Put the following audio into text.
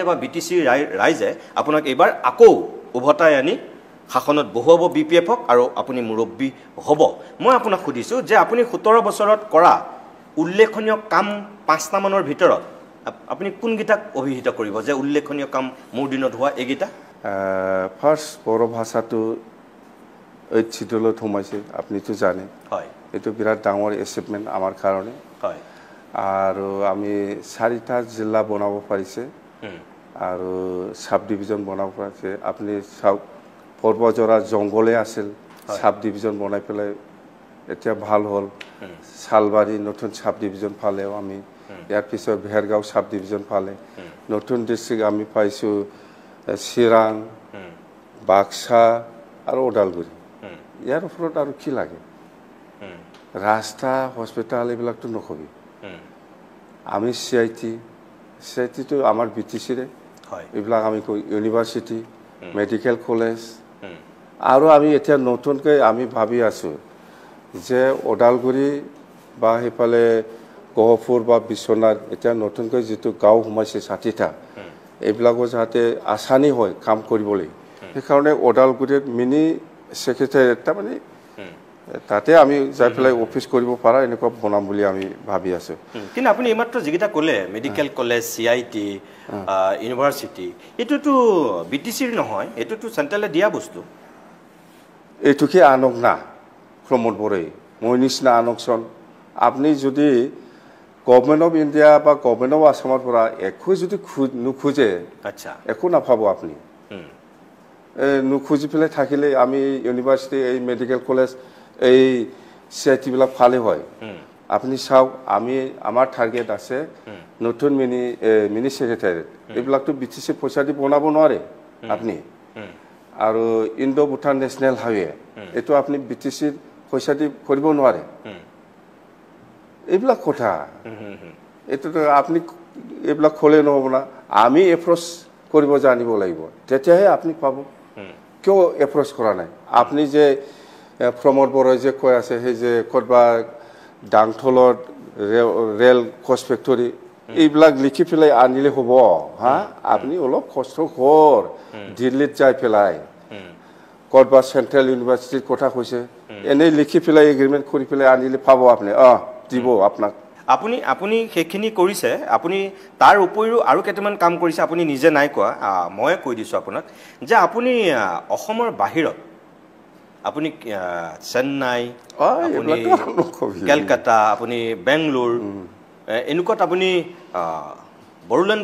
বা বিটিচি ৰাইজে আপোনাক এইবাৰ আকৌ উভতাই আনি শাসনত বহুৱাব বিপিএফক আৰু আপুনি মুৰব্বী হ'ব। মই আপোনাক সুধিছোঁ যে আপুনি 17 বছৰত কৰা উল্লেখনীয় কাম 5টা মানৰ ভিতৰত আপুনি কোনকেইটাক অভিহিত কৰিব যে উল্লেখনীয় কাম মোৰ দিনত হোৱা এইকেইটা? ফাৰ্ষ্ট বড়ো ভাষাটো 8th শিডিউলত সোমাইছে, আপুনিতো জানে। হয়, এইটো বিৰাট ডাঙৰ এচিভমেণ্ট আমাৰ কাৰণে। হয়, আৰু আমি 4টা জিলা বনাব পাৰিছে আৰু সাব ডিভিজন বনাব পাৰিছে। আপুনি চাওক, পৰ্বজৰা জংঘলে আছিল, সাব ডিভিজন বনাই পেলাই এতিয়া ভাল হ'ল। শালবাৰী নতুন সাব ডিভিজন পালেও আমি, ইয়াৰ পিছত ভেৰগাঁও সাব ডিভিজন পালে। নতুন ডিষ্ট্ৰিক্ট আমি পাইছোঁ চিৰাং, বাক্সা আৰু ওদালগুৰি। ইয়াৰ ওপৰত আৰু কি লাগে? ৰাস্তা, হস্পিটাল এইবিলাকতো নকবি। আমি CIT-টো আমাৰ BTCৰে, এইবিলাক আমি কওঁ ইউনিভাৰ্চিটি, মেডিকেল কলেজ। আৰু আমি এতিয়া নতুনকৈ আমি ভাবি আছোঁ যে ওদালগুৰি বা সেইফালে গহপুৰ বা বিশ্বনাথ এতিয়া নতুনকৈ যিটো গাঁও সোমাইছে 60টা, এইবিলাকো যাতে আসানী হয় কাম কৰিবলৈ। সেইকাৰণে ওদালগুৰিত মিনি ছেক্ৰেটাৰিয়েট তাৰমানে তাতে আমি যাই পেলাই অফিচ কৰিব পাৰা এনেকুৱা বনাম বুলি আমি ভাবি আছোঁ। কিন্তু আপুনি এইমাত্ৰ যিকেইটা ক'লে মেডিকেল কলেজ, CIT, ইউনিভাৰ্চিটি, এইটোতো BTCৰ নহয়, এইটোতো চেণ্ট্ৰেলে দিয়া বস্তু। এইটোকে আনক না প্ৰমোদ বড়োই, মই নিচিনা আনকচোন। আপুনি যদি গভৰ্ণমেণ্ট অফ ইণ্ডিয়া বা গভৰ্ণমেণ্ট অফ আসামৰ পৰা একো যদি নোখোজে, একো নাপাব আপুনি। নোখোজি পেলাই থাকিলে আমি ইউনিভাৰ্চিটি, এই মেডিকেল কলেজ, এই CIT-বিলাক ভালে হয়। আপুনি চাওক, আমাৰ টাৰ্গেট আছে নতুন মিনি ছেক্ৰেটাৰিয়েট। এইবিলাকতো BTC পইচা দি বনাব নোৱাৰে আপুনি। আৰু ইণ্ডো ভূটান নেশ্যনেল হাইৱে, এইটো আপুনি BTCৰ পইচা দি কৰিব নোৱাৰে। এইবিলাক কথা, এইটোতো আপুনি এইবিলাক খোলে নহ'ব না। আমি এপ্ৰ'চ কৰিব জানিব লাগিব, তেতিয়াহে আপুনি পাব। কিয় এপ্ৰ'চ কৰা নাই? আপুনি যে প্ৰমোদ বড়োই যে কৈ আছে, সেই যে ক'ৰবা ডাংথলত ৰেল কচ ফেক্টৰী, এইবিলাক লিখি পেলাই আনিলে হ'ব হা? আপুনি অলপ কষ্ট কৰ, দিল্লীত যাই পেলাই ক'ৰবা চেণ্ট্ৰেল ইউনিভাৰ্চিটিৰ কথা কৈছে, এনেই লিখি পেলাই এগ্ৰিমেণ্ট কৰি পেলাই আনিলে পাব আপুনি। দিব আপোনাক। আপুনি সেইখিনি কৰিছে, আপুনি তাৰ উপৰিও আৰু কেইটামান কাম কৰিছে, আপুনি নিজে নাই কোৱা, মই কৈ দিছোঁ আপোনাক যে আপুনি অসমৰ বাহিৰত আপুনি চেন্নাই, আপুনি কেলকাতা, আপুনি বেংগলোৰ, এনেকুৱাত আপুনি বড়োলেণ্ড